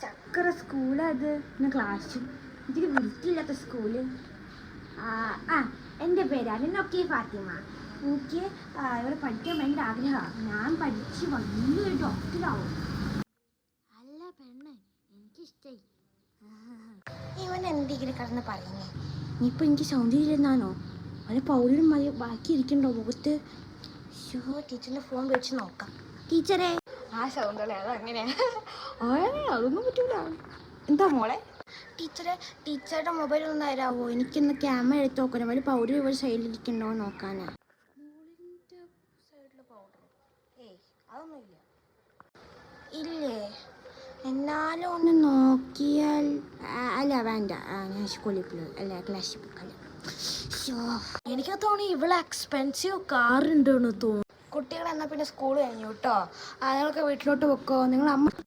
ചക്കര സ്കൂളത് പിന്നെ ക്ലാസ്സും ഇതിന് വൃത്തിയില്ലാത്ത സ്കൂള്. എൻ്റെ പേരാണ് നൊക്കി ഫാത്തിമ. എനിക്ക് ഇവിടെ പഠിക്കാൻ ഭയങ്കര ആഗ്രഹമാണ്. ഞാൻ പഠിച്ച് വലിയൊരു ഡോക്ടറാവും. അല്ല പെണ്ണെ, എനിക്കിഷ്ടായി. ഇവൻ എന്തെങ്കിലും കടന്ന് പറയുന്നേ. ഇനിയിപ്പോൾ എനിക്ക് സൗന്ദര്യമില്ലെന്നാണോ? അവന് പൗരും ബാക്കി ഇരിക്കണ്ടോ മുഖത്ത്? ടീച്ചറിൻ്റെ ഫോൺ വെച്ച് നോക്കാം. ടീച്ചറേ, ആ സൗന്ദര്യം അതങ്ങനെയാണ്. അതൊന്നും പറ്റൂല. എന്താ മോളെ? ടീച്ചറുടെ മൊബൈൽ ഒന്ന് തരാമോ? എനിക്കൊന്ന് ക്യാമറ എടുത്ത് നോക്കണം. അവന് പൗഡർ ഇവിടെ സൈഡിലിരിക്കണ്ടോ നോക്കാനാ. മോളിൻ്റെ സൈഡിൽ പൗഡർ? അതൊന്നുമില്ല. ഇല്ലേ? എന്നാലും ഒന്ന് നോക്കിയാൽ. അല്ല വേണ്ട, ഞാൻ സ്കൂളിൽ പോയി. അല്ല ക്ലാസ്സിൽ പോക്കല്ല. എനിക്ക് തോന്നി ഇവിടെ എക്സ്പെൻസീവ് കാർ ഉണ്ടെന്ന് തോന്നുന്നു. കുട്ടികൾ എന്നാൽ പിന്നെ സ്കൂൾ കഴിഞ്ഞു കേട്ടോ. നിങ്ങൾക്ക് വീട്ടിലോട്ട് വെക്കോ? നിങ്ങൾ അമ്മ